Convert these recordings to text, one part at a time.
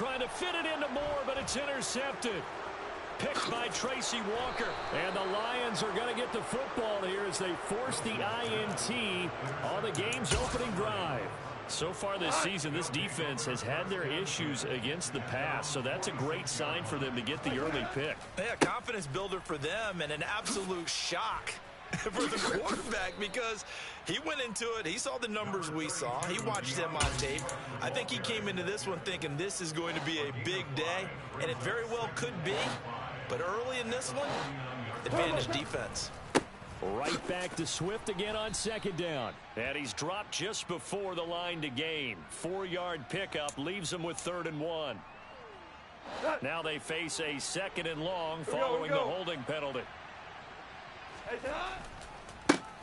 trying to fit it into Moore, but it's intercepted. Picked by Tracy Walker. And the Lions are going to get the football here as they force the INT on the game's opening drive. So far this season, this defense has had their issues against the pass, so that's a great sign for them to get the early pick. Yeah, confidence builder for them and an absolute shock for the quarterback because he went into it. He saw the numbers we saw. He watched them on tape. I think he came into this one thinking this is going to be a big day, and it very well could be. But early in this one, advantage defense. Right back to Swift again on second down. And he's dropped just before the line to gain. 4-yard pickup leaves him with 3rd and 1. Now they face a 2nd and long following the holding penalty.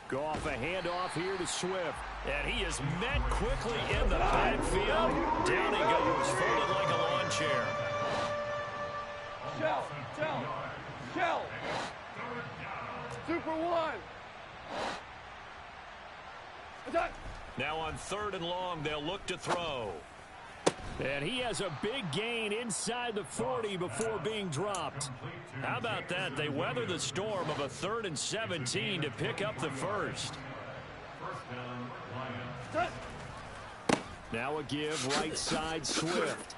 Goff a handoff here to Swift. And he is met quickly in the backfield. Down he goes, folded like a lawn chair. Shell. Super one. Now on 3rd and long, they'll look to throw. And he has a big gain inside the 40 before being dropped. How about that? They weather the storm of a 3rd and 17 to pick up the first. Now a give right side Swift.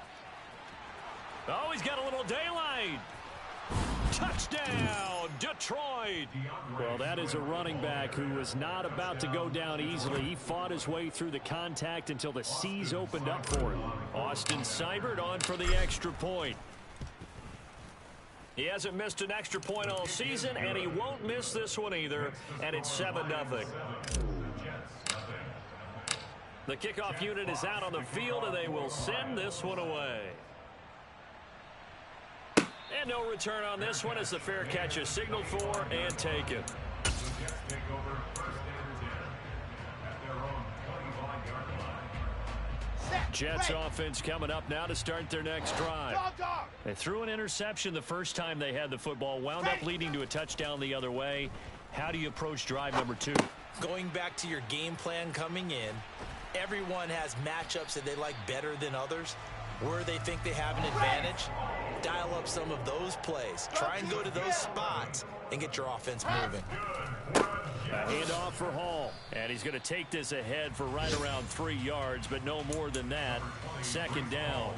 Oh, he's got a little daylight. Touchdown, Detroit. Well, that is a running back who was not about to go down easily. He fought his way through the contact until the seas opened up for him. Austin Seibert on for the extra point. He hasn't missed an extra point all season, and he won't miss this one either, and it's 7-0. The kickoff unit is out on the field, and they will send this one away. And no return on this one as the fair catch is signaled for and taken. Jets offense coming up now to start their next drive. They threw an interception the first time they had the football, wound up leading to a touchdown the other way. How do you approach drive number 2? Going back to your game plan coming in, everyone has matchups that they like better than others. Where they think they have an advantage, dial up some of those plays. Try and go to those spots and get your offense moving. A handoff for Hall. And he's going to take this ahead for right around 3 yards, but no more than that. 2nd down.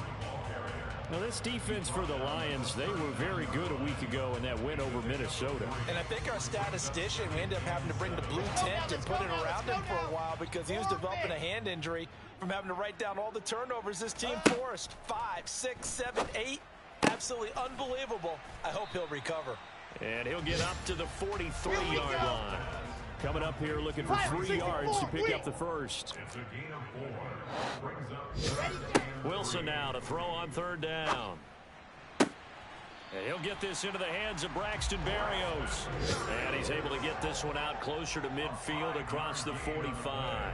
Now, this defense for the Lions, they were very good a week ago in that win over Minnesota. And I think our statistician, we ended up having to bring the blue tent and put it around him for a while because he was developing a hand injury from having to write down all the turnovers this team forced. 5, 6, 7, 8. Absolutely unbelievable. I hope he'll recover. And he'll get up to the 43-yard line. Coming up here looking for 3 yards to pick up the first. Wilson now to throw on 3rd down. And he'll get this into the hands of Braxton Berrios. And he's able to get this one out closer to midfield across the 45.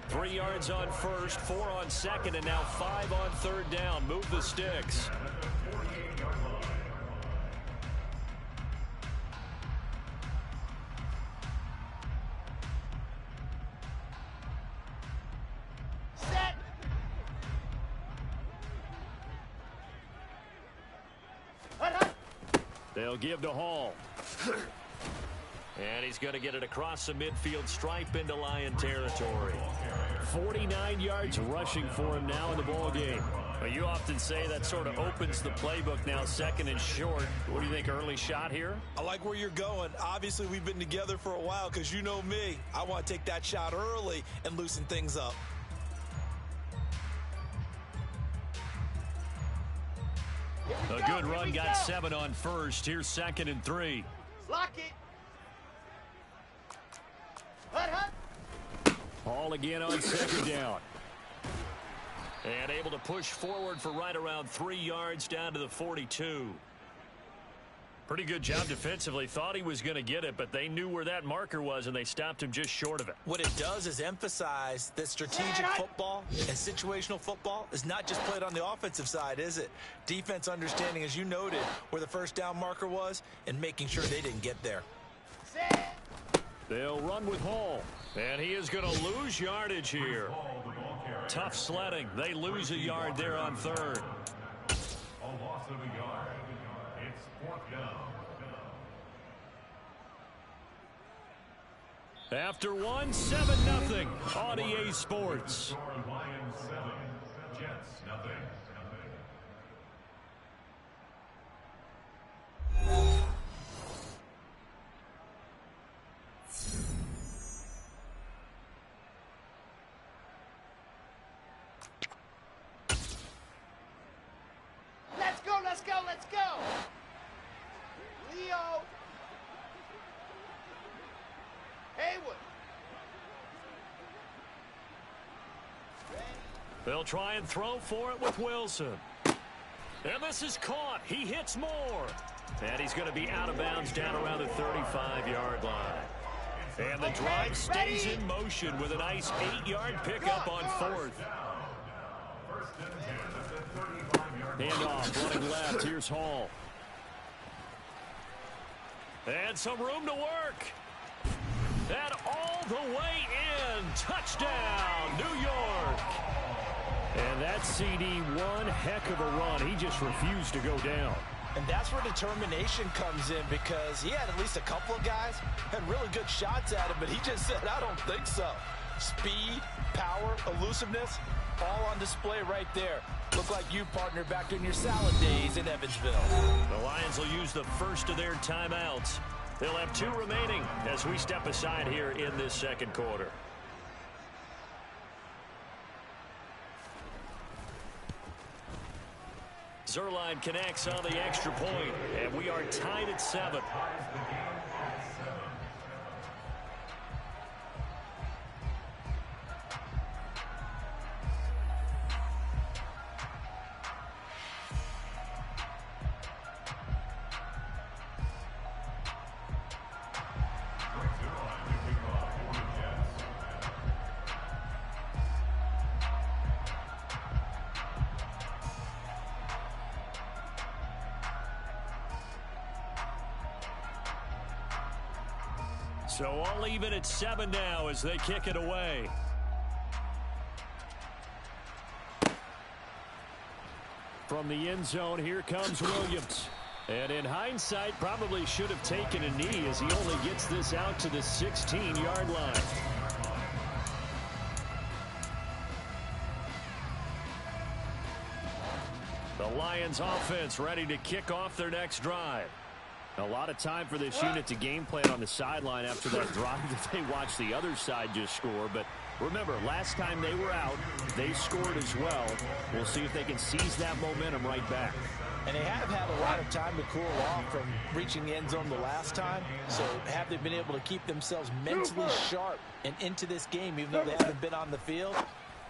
3 yards on 1st, 4 on 2nd, and now 5 on 3rd down. Move the sticks. They'll give to Hall. And he's going to get it across the midfield stripe into Lion territory. 49 yards rushing for him now in the ball game. But you often say that sort of opens the playbook now, 2nd and short. What do you think, early shot here? I like where you're going. Obviously, we've been together for a while because you know me. I want to take that shot early and loosen things up. A good run, got 7 on 1st. Here's 2nd and 3. Lock it. Hall again on 2nd down. And able to push forward for right around 3 yards down to the 42. Pretty good job defensively. Thought he was going to get it, but they knew where that marker was, and they stopped him just short of it. What it does is emphasize that strategic football and situational football is not just played on the offensive side, is it? Defense understanding, as you noted, where the 1st down marker was and making sure they didn't get there. They'll run with Hall, and he is going to lose yardage here. Tough sledding. They lose a yard there on 3rd. A loss of a yard. It's 4th down. After 7-0 on EA Sports. Score Lions 7, Jets nothing. Let's go, let's go, let's go. Leo. Haywood. They'll try and throw for it with Wilson. And this is caught. He hits more. And he's going to be out of bounds down around the 35-yard line. And the drive stays in motion with a nice 8-yard pickup on 4th. Handoff running left. Here's Hall. And some room to work. And all the way in. Touchdown, New York. And that CD, one heck of a run. He just refused to go down. And that's where determination comes in, because he had at least a couple of guys had really good shots at him, but he just said, I don't think so. Speed, power, elusiveness, all on display right there. Look like you, partner, back in your salad days in Evansville. The Lions will use the first of their timeouts. They'll have 2 remaining as we step aside here in this second quarter. Zuerlein connects on the extra point, and we are tied at 7. So all even at 7 now as they kick it away. From the end zone, here comes Williams. And in hindsight, probably should have taken a knee as he only gets this out to the 16-yard line. The Lions offense ready to kick off their next drive. A lot of time for this unit to game plan on the sideline after that drive that they watched the other side just score. But remember, last time they were out, they scored as well. We'll see if they can seize that momentum right back. And they have had a lot of time to cool off from reaching the end zone the last time. So have they been able to keep themselves mentally sharp and into this game, even though they haven't been on the field?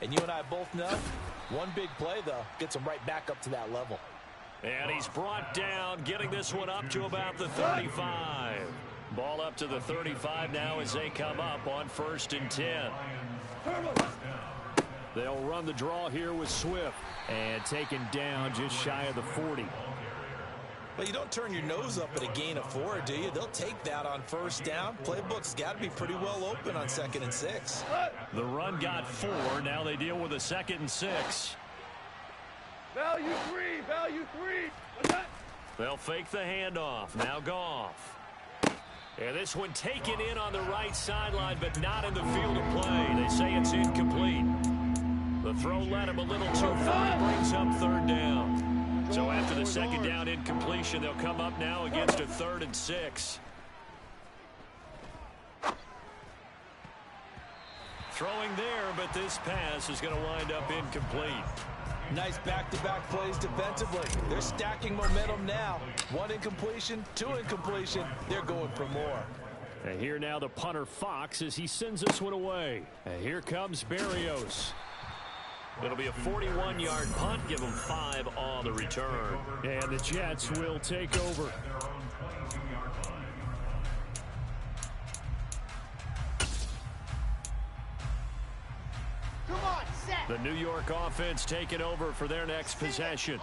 And you and I both know, one big play, though, gets them right back up to that level. And he's brought down, getting this one up to about the 35. Ball up to the 35 now as they come up on 1st and 10. They'll run the draw here with Swift. And taken down just shy of the 40. Well, you don't turn your nose up at a gain of 4, do you? They'll take that on 1st down. Playbook's got to be pretty well open on 2nd and 6. The run got 4. Now they deal with a 2nd and 6. Value 3, value 3. They'll fake the handoff. Now Goff. And this one taken in on the right sideline, but not in the field of play. They say it's incomplete. The throw led him a little too far. Brings up 3rd down. So after the 2nd down incompletion, they'll come up now against a 3rd and 6. Throwing there, but this pass is going to wind up incomplete. Nice back-to-back plays defensively. They're stacking momentum now. 1 incompletion, 2 incompletion. They're going for more. And here now the punter Fox as he sends this one away. And here comes Berrios. It'll be a 41-yard punt. Give them 5 on the return. And the Jets will take over. Come on, set. The New York offense taking over for their next possession.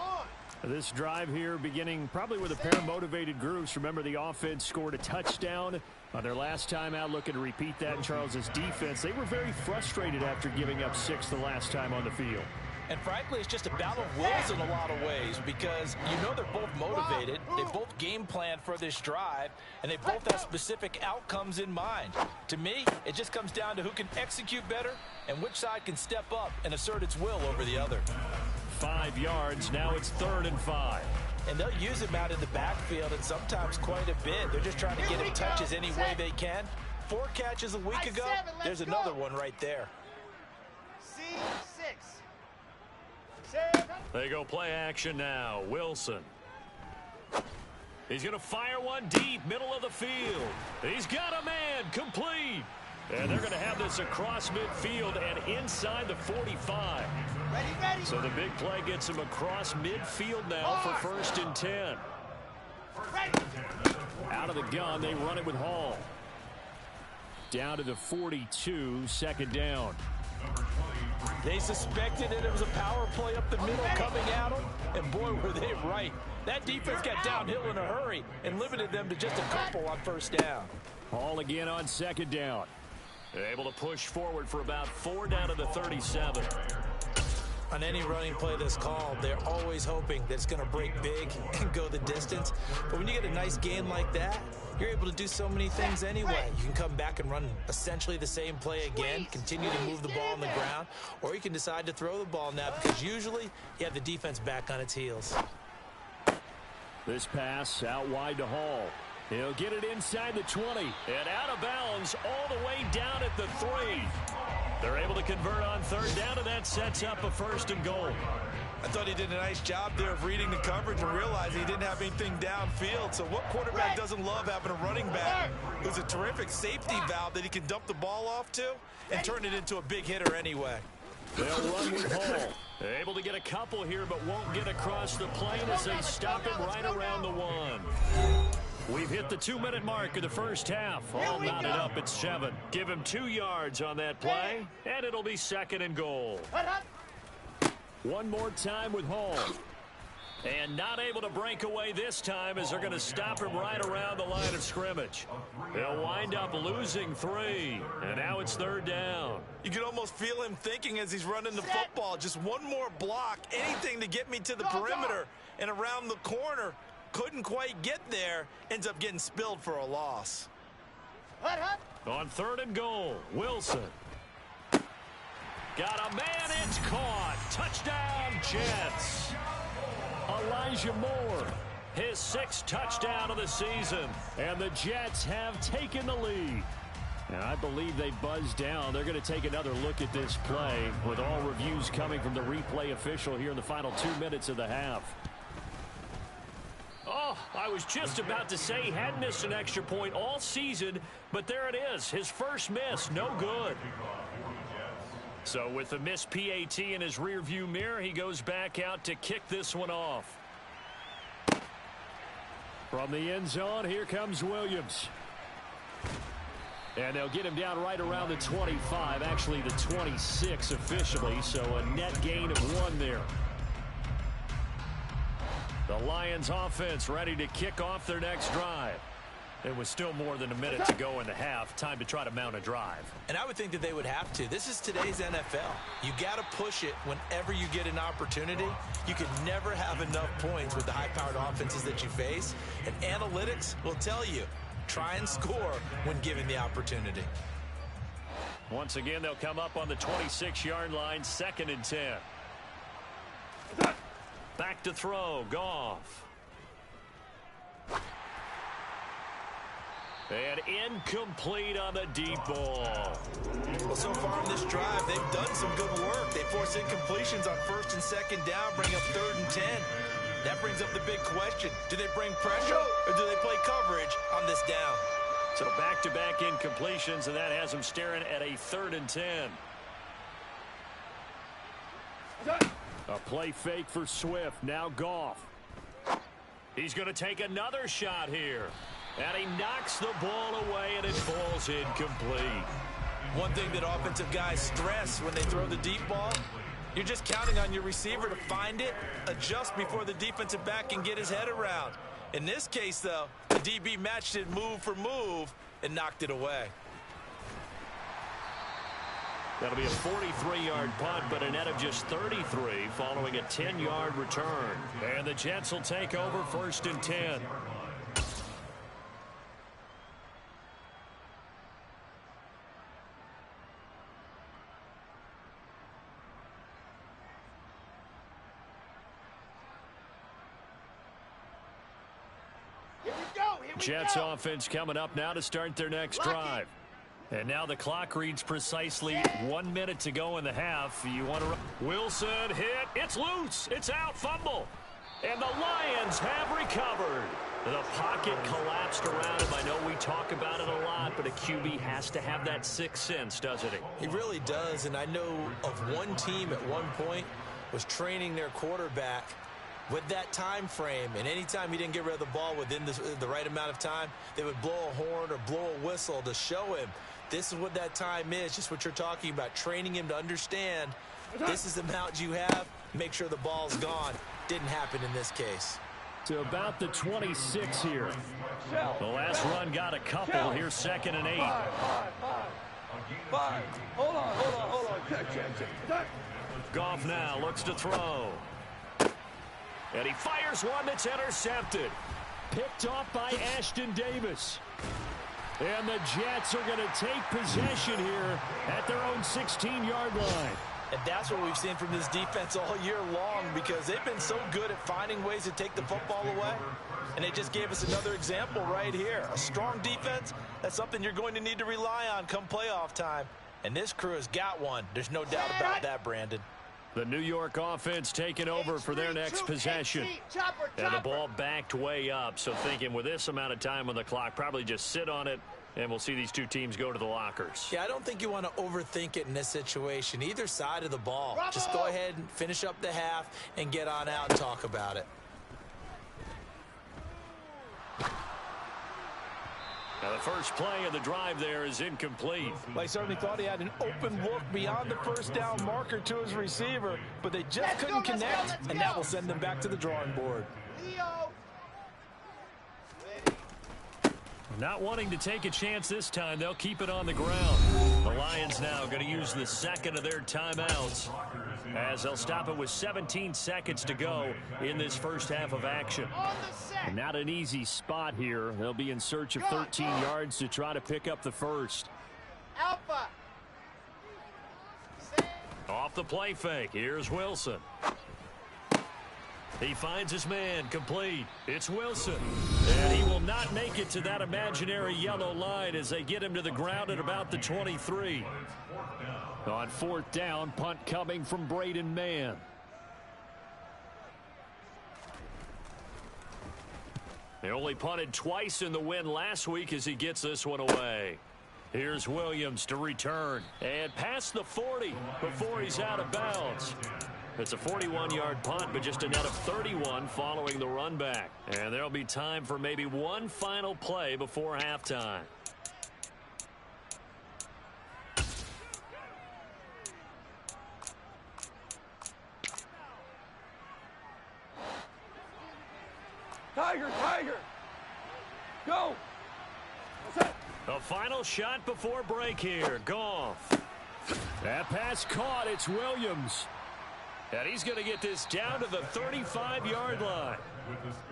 This drive here beginning probably with a pair of motivated groups. Remember, the offense scored a touchdown on their last time out, looking to repeat that in Charles's defense. They were very frustrated after giving up 6 the last time on the field. And frankly, it's just a battle of wills in a lot of ways because you know they're both motivated, they both game plan for this drive, and they both have specific outcomes in mind. To me, it just comes down to who can execute better and which side can step up and assert its will over the other. 5 yards, now it's 3rd and 5. And they'll use him out in the backfield and sometimes quite a bit. They're just trying to get him touches any way they can. 4 catches a week ago, there's another one right there. C6. They go play action now. Wilson. He's going to fire one deep, middle of the field. He's got a man, complete. And they're going to have this across midfield and inside the 45. Ready. So the big play gets him across midfield now for 1st and 10. Ready. Out of the gun, they run it with Hall. Down to the 42, 2nd down. They suspected that it was a power play up the middle coming at them, and boy, were they right. That defense got downhill in a hurry and limited them to just a couple on 1st down. Hall again on 2nd down. Able to push forward for about 4 down to the 37. On any running play that's called, they're always hoping that it's going to break big and go the distance. But when you get a nice gain like that, you're able to do so many things anyway. You can come back and run essentially the same play again, continue to move the ball on the ground, or you can decide to throw the ball now because usually you have the defense back on its heels. This pass out wide to Hall. He'll get it inside the 20 and out of bounds all the way down at the 3. They're able to convert on 3rd down, and that sets up a 1st and goal. I thought he did a nice job there of reading the coverage and realizing he didn't have anything downfield. So what quarterback doesn't love having a running back who's a terrific safety valve that he can dump the ball off to and turn it into a big hitter anyway? They'll run with Hall. They're able to get a couple here, but won't get across the plane as they stop him right around the 1. We've hit the 2-minute mark of the first half. All knotted up at 7. Give him 2 yards on that play, and it'll be 2nd and goal. One more time with Hall. And not able to break away this time as they're going to stop him right around the line of scrimmage. They'll wind up losing 3, and now it's 3rd down. You can almost feel him thinking as he's running the football. Just one more block, anything to get me to the perimeter and around the corner. Couldn't quite get there, ends up getting spilled for a loss. On 3rd and goal, Wilson. Got a man, it's caught. Touchdown, Jets. Elijah Moore, his 6th touchdown of the season. And the Jets have taken the lead. And I believe they buzzed down. They're going to take another look at this play with all reviews coming from the replay official here in the final 2 minutes of the half. Oh, I was just about to say he had missed an extra point all season, but there it is. His first miss, no good. So with the missed PAT in his rearview mirror, he goes back out to kick this one off. From the end zone, here comes Williams. And they'll get him down right around the 25, actually the 26 officially, so a net gain of 1 there. The Lions offense ready to kick off their next drive. It was still more than a minute to go in the half. Time to try to mount a drive. And I would think that they would have to. This is today's NFL. You got to push it whenever you get an opportunity. You can never have enough points with the high-powered offenses that you face. And analytics will tell you, try and score when given the opportunity. Once again, they'll come up on the 26-yard line, 2nd and 10. Back to throw, Goff. And incomplete on the deep ball. Well, so far in this drive, they've done some good work. They force incompletions on 1st and 2nd down, bring up 3rd and 10. That brings up the big question. Do they bring pressure or do they play coverage on this down? So back-to-back incompletions, and that has them staring at a 3rd and 10. A play fake for Swift. Now Goff. He's going to take another shot here. And he knocks the ball away, and it falls incomplete. One thing that offensive guys stress when they throw the deep ball, you're just counting on your receiver to find it, adjust before the defensive back can get his head around. In this case, though, the DB matched it move for move and knocked it away. That'll be a 43-yard punt, but a net of just 33 following a 10-yard return. And the Jets will take over 1st and 10. Jets offense coming up now to start their next drive. And now the clock reads precisely 1 minute to go in the half. You want to... Wilson hit. It's loose. It's out. Fumble. And the Lions have recovered. The pocket collapsed around him. I know we talk about it a lot, but a QB has to have that sixth sense, doesn't he? He really does, and I know of one team at one point was training their quarterback with that time frame, and anytime he didn't get rid of the ball within the right amount of time, they would blow a horn or blow a whistle to show him this is what that time is, just what you're talking about, training him to understand this is the amount you have, make sure the ball's gone. Didn't happen in this case. To about the 26 here. The last run got a couple. Here's 2nd and 8. Five. Hold on. Check. Goff now looks to throw. And he fires one that's intercepted. Picked off by Ashton Davis. And the Jets are going to take possession here at their own 16-yard line. And that's what we've seen from this defense all year long, because they've been so good at finding ways to take the football away. And they just gave us another example right here. A strong defense, that's something you're going to need to rely on come playoff time. And this crew has got one. There's no doubt about that, Brandon. The New York offense taking over for their next possession. And the ball backed way up. So thinking with this amount of time on the clock, probably just sit on it, and we'll see these two teams go to the lockers. Yeah, I don't think you want to overthink it in this situation. Either side of the ball. Just go ahead and finish up the half and get on out and talk about it. Now the first play of the drive there is incomplete. They certainly thought he had an open look beyond the first down marker to his receiver, but they just couldn't connect, and that will send them back to the drawing board. Not wanting to take a chance this time, they'll keep it on the ground. The Lions now going to use the second of their timeouts as they'll stop it with 17 seconds to go in this first half of action. And not an easy spot here. They'll be in search of 13 yards to try to pick up the first. Alpha. Off the play fake. Here's Wilson. He finds his man, complete. It's Wilson. And he will not make it to that imaginary yellow line as they get him to the ground at about the 23. On 4th down, punt coming from Braden Mann. They only punted twice in the win last week as he gets this one away. Here's Williams to return. And past the 40 before he's out of bounds. It's a 41-yard punt, but just a net of 31 following the run back. And there'll be time for maybe one final play before halftime. Tiger, go. The final shot before break here. Goff. That pass caught. It's Williams. And he's going to get this down to the 35-yard line.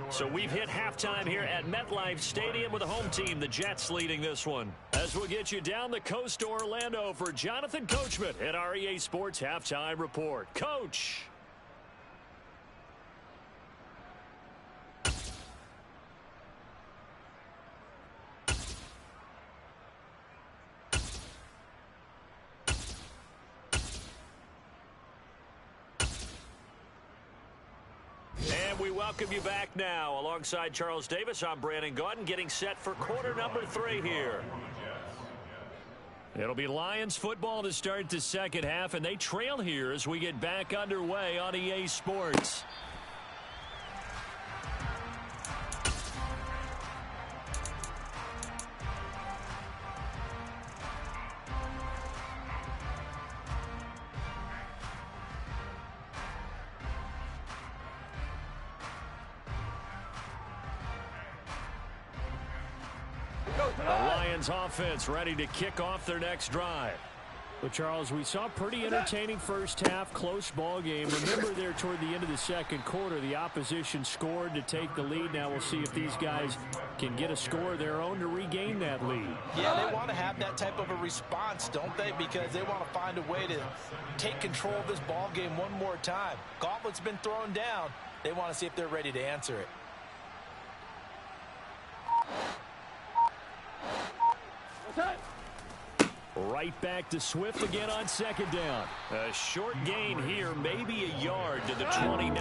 So we've hit halftime here at MetLife Stadium with the home team, the Jets, leading this one. As we'll get you down the coast to Orlando for Jonathan Coachman at our EA Sports Halftime Report. Coach. We welcome you back now. Alongside Charles Davis, I'm Brandon Gaudin, getting set for quarter number 3 here. It'll be Lions football to start the second half, and they trail here as we get back underway on EA Sports. The Lions offense ready to kick off their next drive. Well, Charles, we saw a pretty entertaining first half, close ball game. Remember there toward the end of the second quarter, the opposition scored to take the lead. Now we'll see if these guys can get a score of their own to regain that lead. Yeah, they want to have that type of a response, don't they? Because they want to find a way to take control of this ball game one more time. Gauntlet's been thrown down. They want to see if they're ready to answer it. Right back to Swift again on second down. A short gain here, maybe a yard to the 29.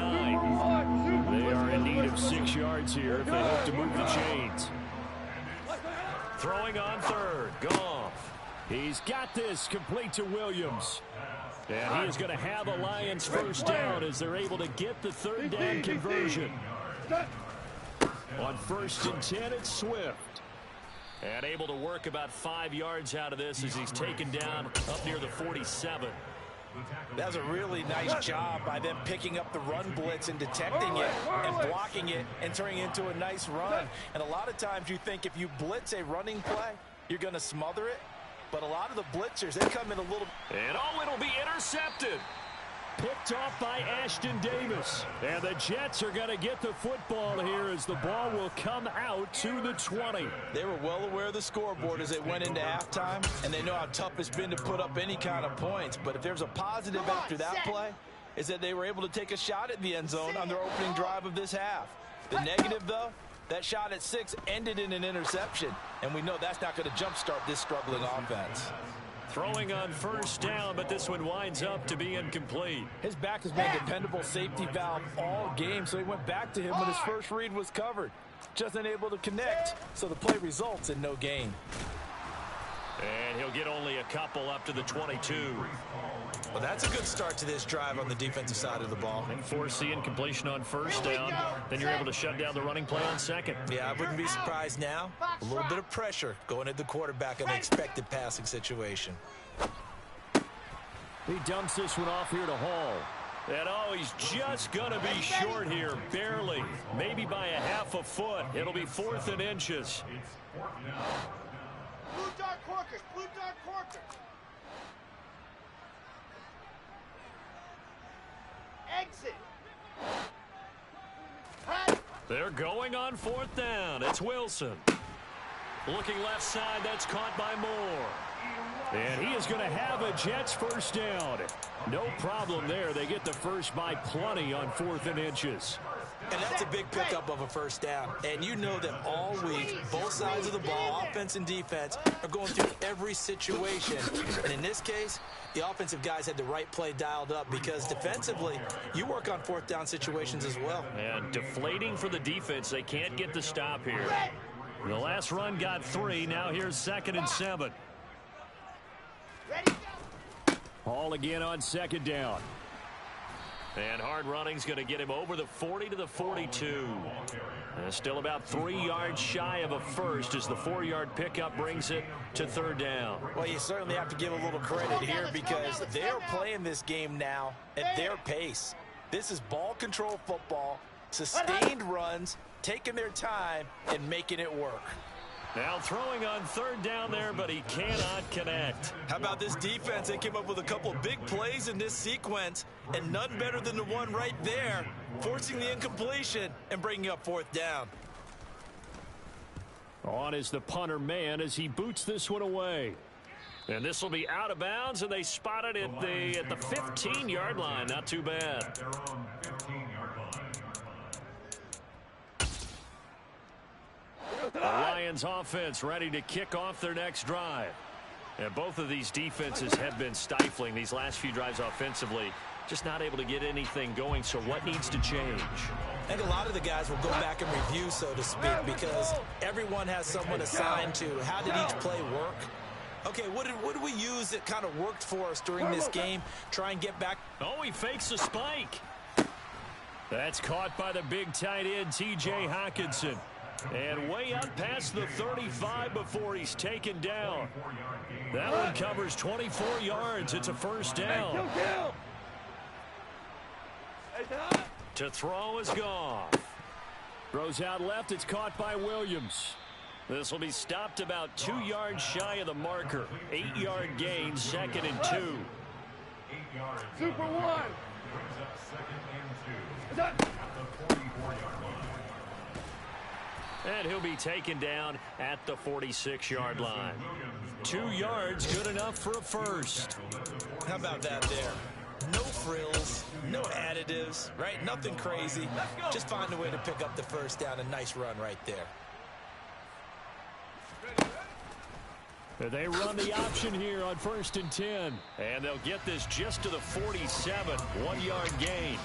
They are in need of 6 yards here if they hope to move the chains. Throwing on third, Goff. He's got this, complete to Williams. And he is going to have a Lions first down as they're able to get the third down conversion. On 1st and 10, it's Swift. And able to work about 5 yards out of this as he's taken down up near the 47. That was a really nice job by them picking up the run blitz and detecting it and blocking it and turning it into a nice run. And a lot of times you think if you blitz a running play, you're going to smother it. But a lot of the blitzers, they come in a little... And it'll be intercepted. Picked off by Ashton Davis. And the Jets are going to get the football here as the ball will come out to the 20. They were well aware of the scoreboard as they went into halftime, and they know how tough it's been to put up any kind of points. But if there's a positive after that play, is that they were able to take a shot at the end zone on their opening drive of this half. The negative, though, that shot at 6 ended in an interception, and we know that's not going to jumpstart this struggling offense. Throwing on first down, but this one winds up to be incomplete. His back has been a dependable safety valve all game, so he went back to him when his first read was covered. Just unable to connect, so the play results in no gain. And he'll get only a couple up to the 22. Well, that's a good start to this drive on the defensive side of the ball. And force the incompletion on first down. Then you're able to shut down the running play on second. Yeah, I wouldn't be surprised now. A little bit of pressure going at the quarterback in an expected passing situation. He dumps this one off here to Hall. And he's just going to be short here, barely. Maybe by a half a foot. It'll be 4th and inches. Blue dart corkers, blue dart corkers. Exit. Cut. They're going on 4th down. It's Wilson. Looking left side, that's caught by Moore. And he is going to have a Jets first down. No problem there. They get the first by plenty on 4th and inches. And that's a big pickup of a first down. And you know that all week, both sides of the ball, offense and defense, are going through every situation. And in this case, the offensive guys had the right play dialed up because defensively, you work on 4th down situations as well. And deflating for the defense. They can't get the stop here. The last run got 3. Now here's 2nd and 7. Ready, go. Hall again on 2nd down. And hard running's going to get him over the 40 to the 42. Still about 3 yards shy of a first as the 4-yard pickup brings it to 3rd down. Well, you certainly have to give a little credit here because they're playing this game now at their pace. This is ball control football, sustained runs, taking their time, and making it work. Now throwing on 3rd down there, but he cannot connect. How about this defense? They came up with a couple of big plays in this sequence, and none better than the one right there, forcing the incompletion and bringing up 4th down. On is the punter man as he boots this one away. And this will be out of bounds, and they spot it at the 15-yard line. Not too bad. Their own 15-yard line. The Lions offense ready to kick off their next drive. And both of these defenses have been stifling these last few drives offensively. Just not able to get anything going, so what needs to change? I think a lot of the guys will go back and review, so to speak, because everyone has someone assigned to how did each play work. Okay, what did we use that kind of worked for us during this game? Try and get back. Oh, he fakes a spike. That's caught by the big tight end, T.J. Hockenson. And way up past the 35 before he's taken down. That one covers 24 yards. It's a first down. To throw is Goff. Throws out left. It's caught by Williams. This will be stopped about 2 yards shy of the marker. 8-yard gain, 2nd and 2. 8 yards. Super one. Brings up 2nd and 2 at the 44-yard line. And he'll be taken down at the 46-yard line. 2 yards, good enough for a first. How about that there? No frills, no additives, right? Nothing crazy. Just find a way to pick up the first down. A nice run right there. They run the option here on 1st and 10. And they'll get this just to the 47, 1-yard gain.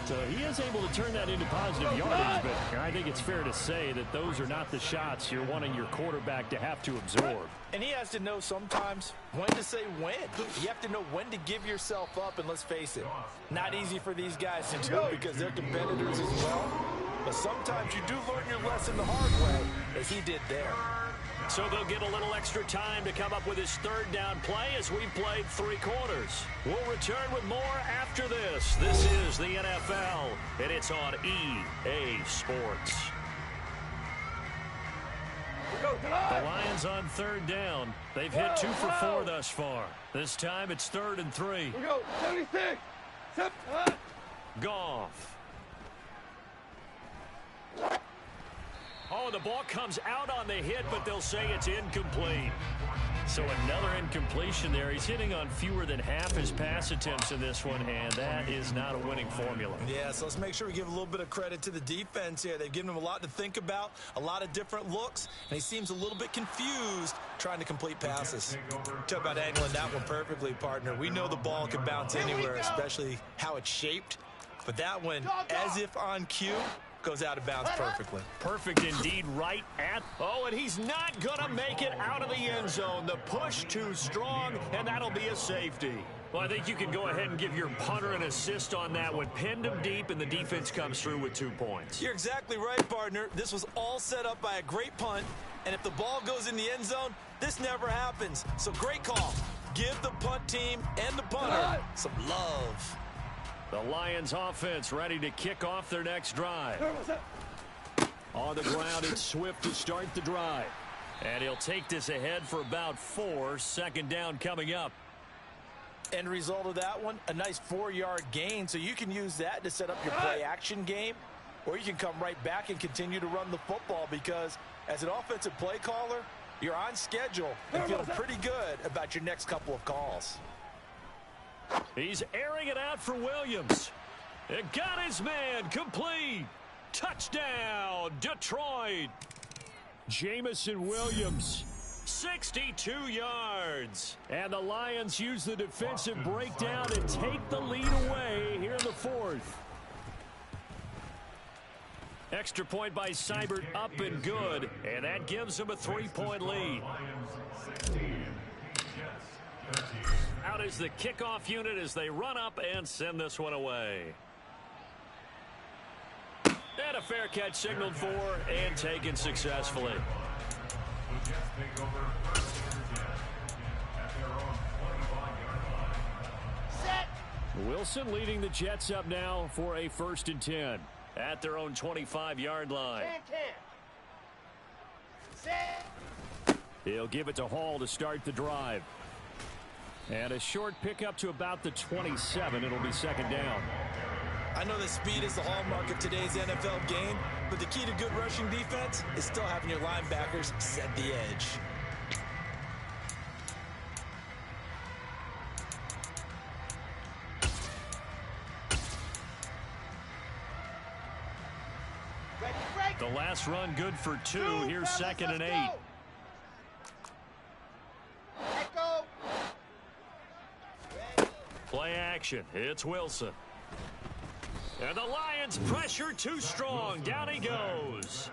So he is able to turn that into positive yardage, but I think it's fair to say that those are not the shots you're wanting your quarterback to have to absorb. And he has to know sometimes when to say when. You have to know when to give yourself up, and let's face it, not easy for these guys to do because they're competitors as well. But sometimes you do learn your lesson the hard way, as he did there. So they'll get a little extra time to come up with his 3rd down play as we've played 3 quarters. We'll return with more after this. This is the NFL, and it's on EA Sports. The Lions on 3rd down. They've hit 2 for 4 thus far. This time it's 3rd and 3. We go. 76. Goff. Oh, the ball comes out on the hit, but they'll say it's incomplete. So another incompletion there. He's hitting on fewer than half his pass attempts in this one, and that is not a winning formula. Yeah, so let's make sure we give a little bit of credit to the defense here. They've given him a lot to think about, a lot of different looks, and he seems a little bit confused trying to complete passes. Talk about angling that one perfectly, partner. We know the ball can bounce anywhere, especially how it's shaped. But that one, as if on cue, goes out of bounds perfectly. Perfect indeed, right at... Oh, and he's not going to make it out of the end zone. The push too strong, and that'll be a safety. Well, I think you can go ahead and give your punter an assist on that one. Pinned him deep, and the defense comes through with 2 points. You're exactly right, partner. This was all set up by a great punt, and if the ball goes in the end zone, this never happens. So great call. Give the punt team and the punter some love. The Lions offense ready to kick off their next drive. On the ground, it's Swift to start the drive. And he'll take this ahead for about 4. 2nd down coming up. End result of that one, a nice 4-yard gain. So you can use that to set up your play-action game, or you can come right back and continue to run the football because as an offensive play caller, you're on schedule and feeling pretty good about your next couple of calls. He's airing it out for Williams. It got his man complete. Touchdown, Detroit. Jamison Williams, 62 yards. And the Lions use the defensive breakdown to take the lead away here in the 4th. Extra point by Seibert up and good. And that gives them a 3-point lead. Out is the kickoff unit as they run up and send this one away. And a fair catch signaled for and taken successfully. Set. Wilson leading the Jets up now for a 1st and 10 at their own 25-yard line. Set. He'll give it to Hall to start the drive. And a short pickup to about the 27. It'll be 2nd down. I know that speed is the hallmark of today's NFL game, but the key to good rushing defense is still having your linebackers set the edge. Ready, break. The last run good for 2. Here's 2nd and 8. Echo. Ready. Play action. It's Wilson. And the Lions pressure too strong. Down he goes.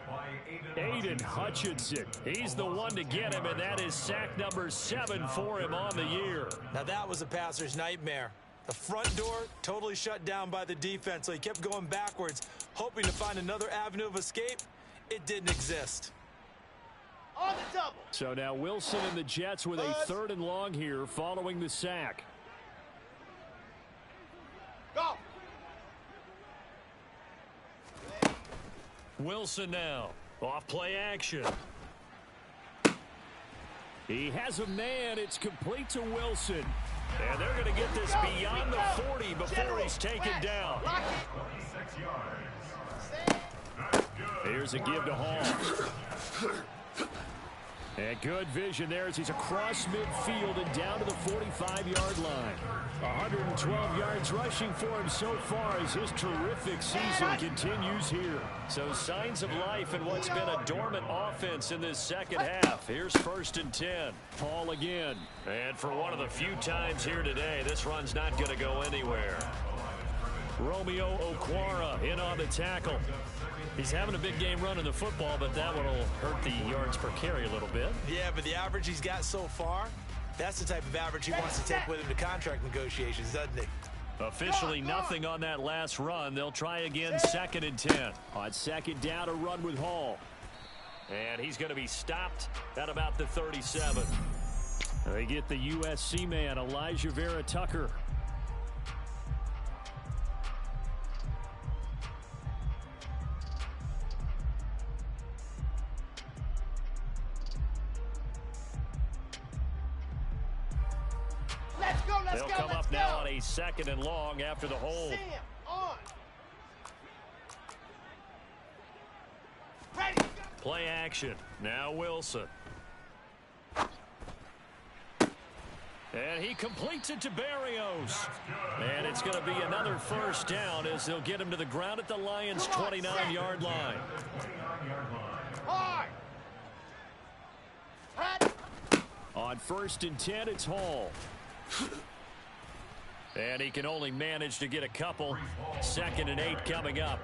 Aiden Hutchinson. He's the one to get him, and that is sack number 7 for him on the year. Now that was a passer's nightmare. The front door totally shut down by the defense, so he kept going backwards, hoping to find another avenue of escape. It didn't exist. On the double. So now Wilson and the Jets with a 3rd and long here following the sack. Go. Wilson now. Off play action. He has a man. It's complete to Wilson. And they're going to get this beyond the 40 before he's taken down. 26 yards. Here's a give to Hall. And good vision there as he's across midfield and down to the 45-yard line. 112 yards rushing for him so far as his terrific season continues here. So signs of life in what's been a dormant offense in this second half. Here's 1st and 10. Hall again. And for one of the few times here today, this run's not going to go anywhere. Romeo Okwara in on the tackle. He's having a big game running the football, but that one will hurt the yards per carry a little bit. Yeah, but the average he's got so far, that's the type of average he wants to take with him to contract negotiations, doesn't he? Officially nothing on that last run. They'll try again 2nd and 10. On 2nd down, a run with Hall. And he's going to be stopped at about the 37. They get the USC man, Elijah Vera Tucker. They'll come up now on a 2nd and long after the hold. Play action. Now Wilson. And he completes it to Berrios. And it's going to be another 1st down as they'll get him to the ground at the Lions' 29-yard line. On 1st and 10, it's Hall. And he can only manage to get a couple. 2nd and 8 coming up.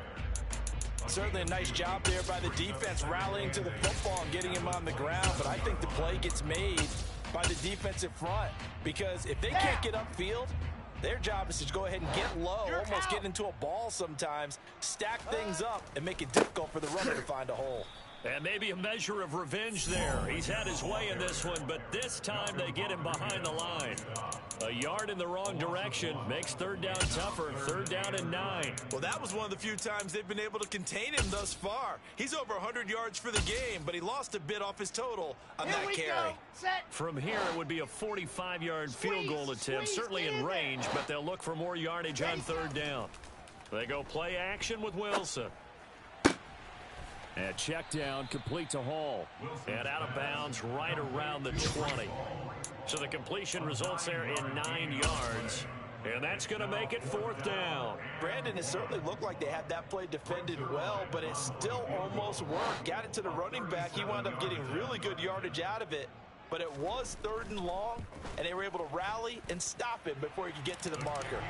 Certainly a nice job there by the defense rallying to the football and getting him on the ground. But I think the play gets made by the defensive front. Because if they can't get upfield, their job is to go ahead and get low, almost get into a ball sometimes, stack things up, and make it difficult for the runner to find a hole. And maybe a measure of revenge there. He's had his way in this one, but this time they get him behind the line. A yard in the wrong direction makes 3rd down tougher. 3rd down and 9. Well, that was one of the few times they've been able to contain him thus far. He's over 100 yards for the game, but he lost a bit off his total on that carry. From here, it would be a 45-yard field goal attempt, certainly in range, but they'll look for more yardage on 3rd down. They go play action with Wilson. And check down, complete to Hall. And out of bounds right around the 20. So the completion results there in 9 yards. And that's going to make it 4th down. Brandon, it certainly looked like they had that play defended well, but it still almost worked. Got it to the running back. He wound up getting really good yardage out of it. But it was 3rd and long, and they were able to rally and stop it before he could get to the marker.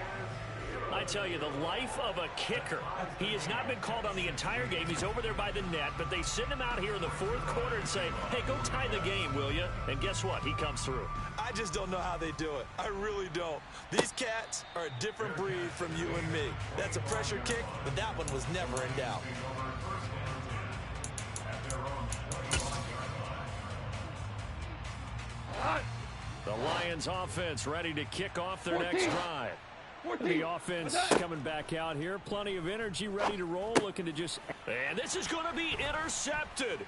I tell you, the life of a kicker. He has not been called on the entire game. He's over there by the net, but they send him out here in the 4th quarter and say, hey, go tie the game, will you? And guess what? He comes through. I just don't know how they do it. I really don't. These cats are a different breed from you and me. That's a pressure kick, but that one was never in doubt. The Lions offense ready to kick off their next drive. The offense coming back out here. Plenty of energy, ready to roll, looking to just... And this is going to be intercepted.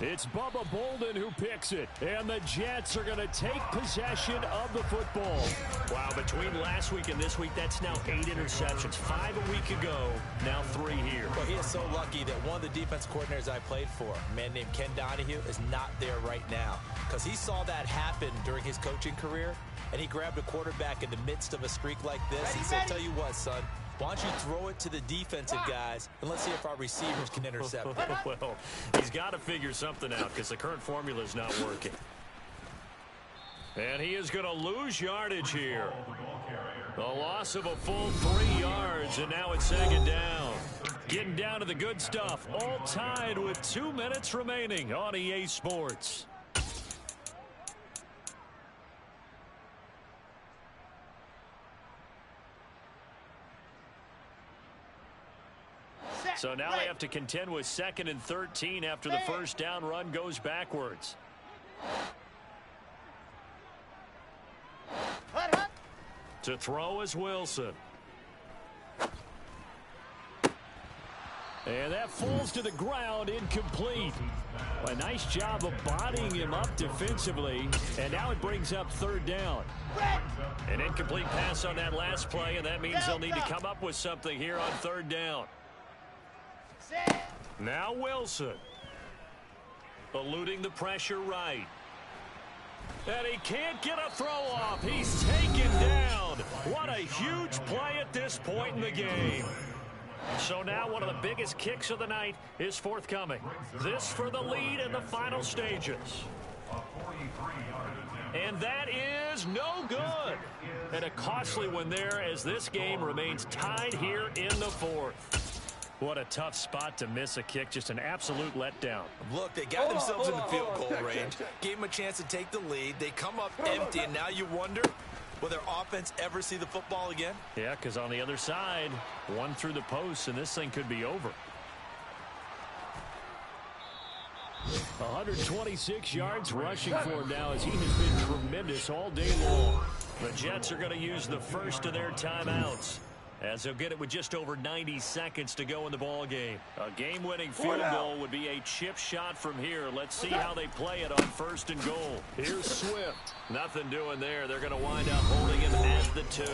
It's Bubba Bolden who picks it. And the Jets are going to take possession of the football. Wow, between last week and this week, that's now 8 interceptions. 5 a week ago, now 3 here. Well, he is so lucky that one of the defense coordinators I played for, a man named Ken Donahue, is not there right now. Because he saw that happen during his coaching career, and he grabbed a quarterback in the midst of a streak like this and said, tell you what, son, why don't you throw it to the defensive guys, and let's see if our receivers can intercept it. Well, he's got to figure something out because the current formula is not working. And he is going to lose yardage here. The loss of a full 3 yards, and now it's 2nd down. Getting down to the good stuff, all tied with 2 minutes remaining on EA Sports. So now they have to contend with 2nd and 13 after the 1st down run goes backwards. To throw is Wilson. And that falls to the ground, incomplete. A nice job of bodying him up defensively. And now it brings up third down. An incomplete pass on that last play, and that means they'll need to come up with something here on third down. Now Wilson. Eluding the pressure right. And he can't get a throw off. He's taken down. What a huge play at this point in the game. So now one of the biggest kicks of the night is forthcoming. This for the lead in the final stages. And that is no good. And a costly one there as this game remains tied here in the fourth. What a tough spot to miss a kick. Just an absolute letdown. Look, they got themselves in the field goal range. Gave them a chance to take the lead. They come up empty, and now you wonder, will their offense ever see the football again? Yeah, because on the other side, one through the post, and this thing could be over. 126 yards rushing for him now as he has been tremendous all day long. The Jets are going to use the first of their timeouts, as they'll get it with just over 90 seconds to go in the ball game. A game-winning field goal would be a chip shot from here. Let's see how they play it on first and goal. Here's Swift. Nothing doing there. They're going to wind up holding him at the 2.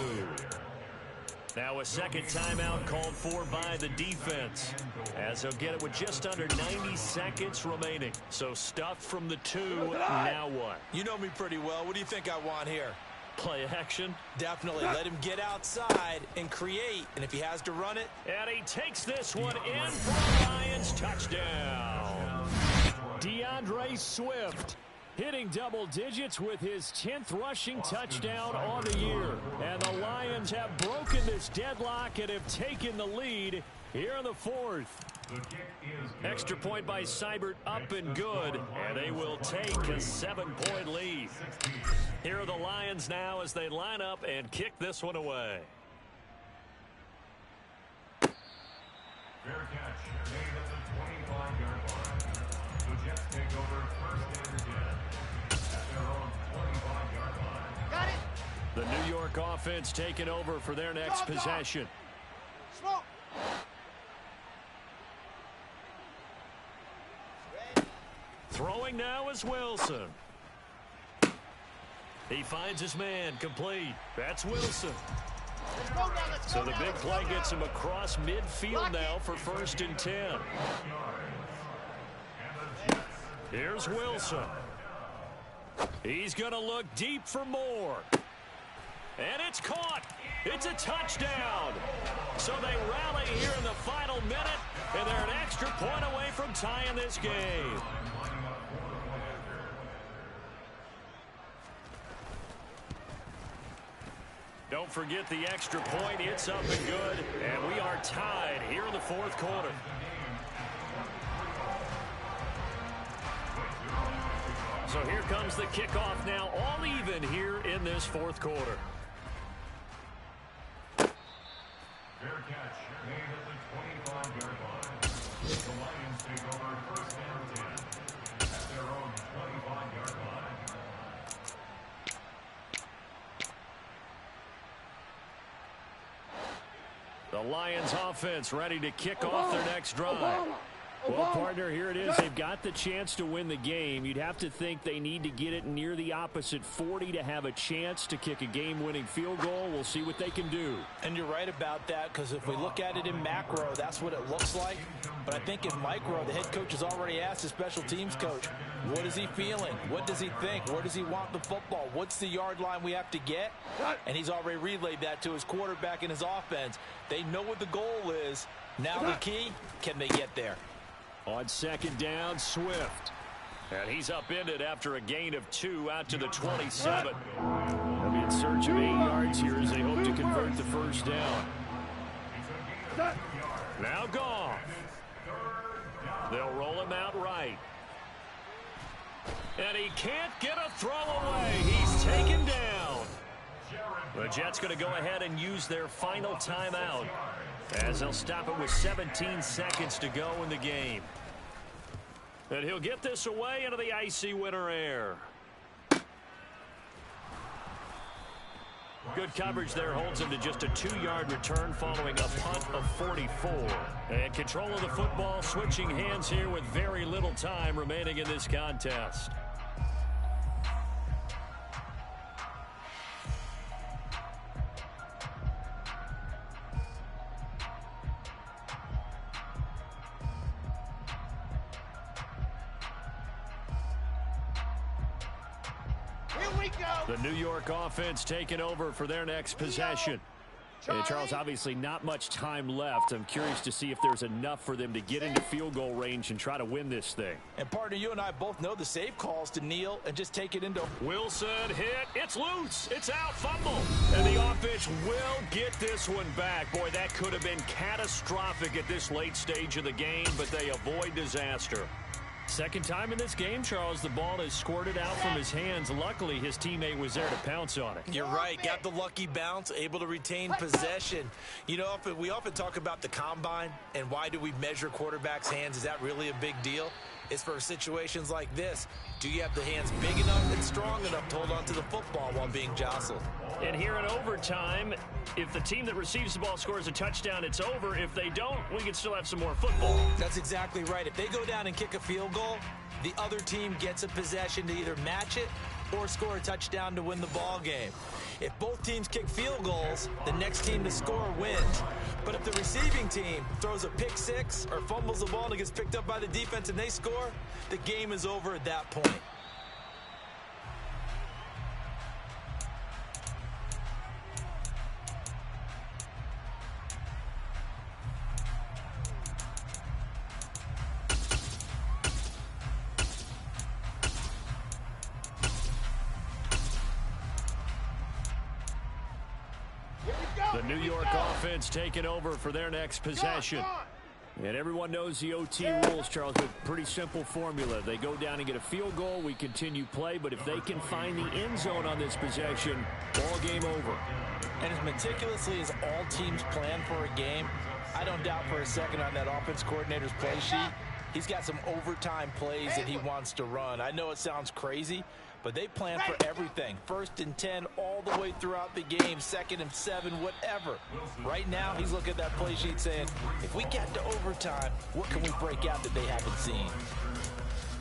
Now a second timeout called for by the defense, as they'll get it with just under 90 seconds remaining. So stuff from the 2. Now what? You know me pretty well. What do you think I want here? Play action. Definitely. Let him get outside and create. And if he has to run it. And he takes this one in for a Lions touchdown. DeAndre Swift hitting double digits with his 10th rushing touchdown on the year. And the Lions have broken this deadlock and have taken the lead here in the fourth. Extra point by Seibert up and good, and they will take a 7-point lead. Here are the Lions now as they line up and kick this one away. Fair catch made at the 25-yard line. The Jets take over first and 10 at their own 25-yard line. Got it. The New York offense taking over for their next possession. Smoke. Throwing now is Wilson. He finds his man, complete. That's Wilson. Let's go now, let's So go the now, big let's play go gets now. him across midfield now for first and 10. Here's Wilson. He's going to look deep for more. And it's caught. It's a touchdown. So they rally here in the final minute, and they're an extra point away from tying this game. Don't forget the extra point. It's up and good. And we are tied here in the fourth quarter. So here comes the kickoff now, all even here in this fourth quarter. Fair catch made at the 25-yard line. The Lions take over first and 10 at their own 25-yard line. The Lions offense ready to kick off their next drive. Well, partner, here it is. They've got the chance to win the game. You'd have to think they need to get it near the opposite 40 to have a chance to kick a game-winning field goal. We'll see what they can do. And you're right about that, because if we look at it in macro, that's what it looks like. But I think in micro, the head coach has already asked his special teams coach, what is he feeling? What does he think? Where does he want the football? What's the yard line we have to get? And he's already relayed that to his quarterback and his offense. They know what the goal is. Now the key, can they get there? On second down, Swift. And he's upended after a gain of 2 out to the 27. They'll be in search of 8 yards here as they hope to convert the first down. Now Goff. They'll roll him out right. And he can't get a throw away. He's taken down. The Jets going to go ahead and use their final timeout, as they'll stop it with 17 seconds to go in the game. And he'll get this away into the icy winter air. Good coverage there holds him to just a 2-yard return following a punt of 44. And control of the football switching hands here with very little time remaining in this contest. The New York offense taking over for their next possession. And Charles, obviously not much time left. I'm curious to see if there's enough for them to get into field goal range and try to win this thing. And partner, you and I both know the safe calls to kneel and just take it into. Wilson hit. It's loose. It's out. Fumble. And the offense will get this one back. Boy, that could have been catastrophic at this late stage of the game, but they avoid disaster. Second time in this game, Charles, the ball is squirted out from his hands. Luckily, his teammate was there to pounce on it. You're right. Got the lucky bounce, able to retain possession. You know, we often talk about the combine and why do we measure quarterbacks' hands. Is that really a big deal? It's for situations like this. Do you have the hands big enough and strong enough to hold on to the football while being jostled? And here in overtime, if the team that receives the ball scores a touchdown, it's over. If they don't, we can still have some more football. That's exactly right. If they go down and kick a field goal, the other team gets a possession to either match it or score a touchdown to win the ball game. If both teams kick field goals, the next team to score wins. But if the receiving team throws a pick six or fumbles the ball and it gets picked up by the defense and they score, the game is over at that point. The New York offense taking over for their next possession. And everyone knows the OT rules, Charles, but pretty simple formula. They go down and get a field goal, we continue play, but if they can find the end zone on this possession, ball game over. And as meticulously as all teams plan for a game, I don't doubt for a second on that offense coordinator's play sheet, he's got some overtime plays that he wants to run. I know it sounds crazy, but they plan for everything. 1st and 10 all the way throughout the game, 2nd and 7, whatever. Right now, he's looking at that play sheet saying, if we get to overtime, what can we break out that they haven't seen?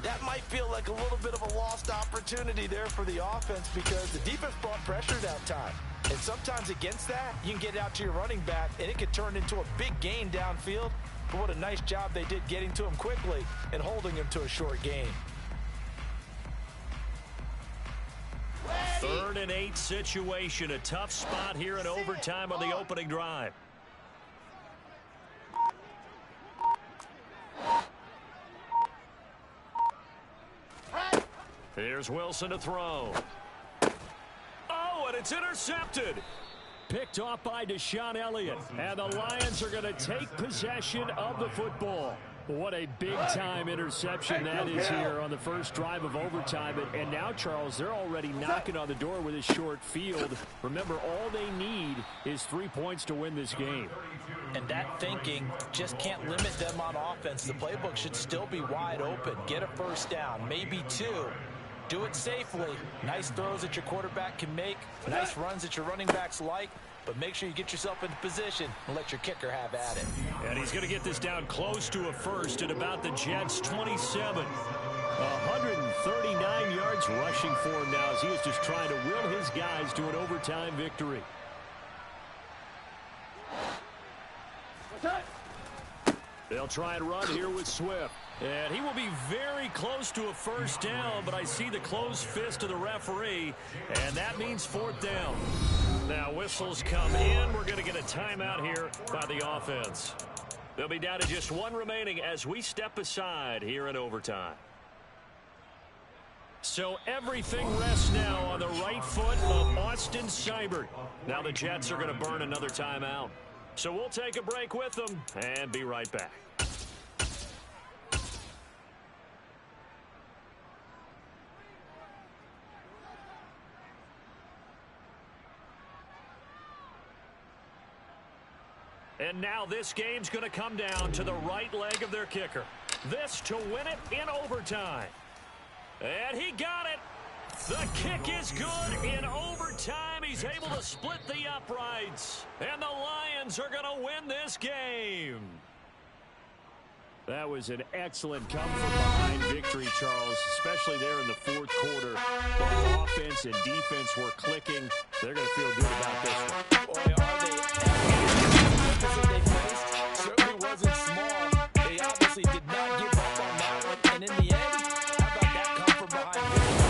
That might feel like a little bit of a lost opportunity there for the offense because the defense brought pressure that time. And sometimes against that, you can get out to your running back, and it could turn into a big gain downfield. But what a nice job they did getting to him quickly and holding him to a short gain. 3rd and 8 situation. A tough spot here in overtime on the opening drive. Here's Wilson to throw. Oh, and it's intercepted. Picked off by Deshaun Elliott. And the Lions are going to take possession of the football. What a big-time interception that is here on the first drive of overtime. And now, Charles, they're already knocking on the door with a short field. Remember, all they need is 3 points to win this game. And that thinking just can't limit them on offense. The playbook should still be wide open. Get a first down, maybe 2. Do it safely. Nice throws that your quarterback can make. Nice runs that your running backs like. But make sure you get yourself into position and let your kicker have at it. And he's going to get this down close to a first at about the Jets' 27. 139 yards rushing for him now as he is just trying to will his guys to an overtime victory. They'll try and run here with Swift. And he will be very close to a first down, but I see the closed fist of the referee, and that means 4th down. Now whistles come in. We're going to get a timeout here by the offense. They'll be down to just 1 remaining as we step aside here in overtime. So everything rests now on the right foot of Austin Seibert. Now the Jets are going to burn another timeout. So we'll take a break with them and be right back. And now this game's going to come down to the right leg of their kicker. This to win it in overtime. And he got it. The kick is good. In overtime, he's able to split the uprights. And the Lions are going to win this game. That was an excellent come-from-behind victory, Charles, especially there in the fourth quarter. Both offense and defense were clicking. They're going to feel good about this one. Boy, are they. The they faced certainly wasn't small. They obviously did not give up on that one. And in the end, how about that come-from-behind victory?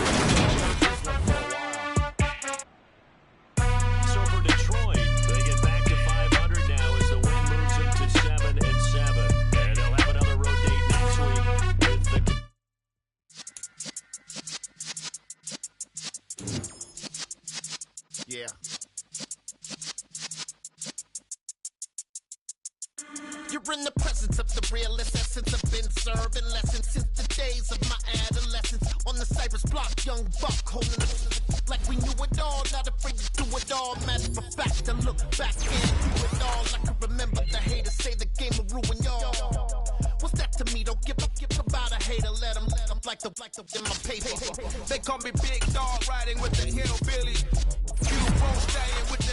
So for Detroit, they get back to 500 now as the win moves them to 7-7. And they'll have another road date next week with the... Yeah. You're in the presence of the realest essence. I've been serving lessons since the days of my adolescence. On the Cypress block, young buck holding it like we knew it all. Not afraid to do it all. Matter of fact, to look back and do it all. I can remember the haters say the game will ruin y'all. What's that to me? Don't give about a hater. Let them like the in my paper. They call me Big Dog, riding with the hillbilly. You won't stay with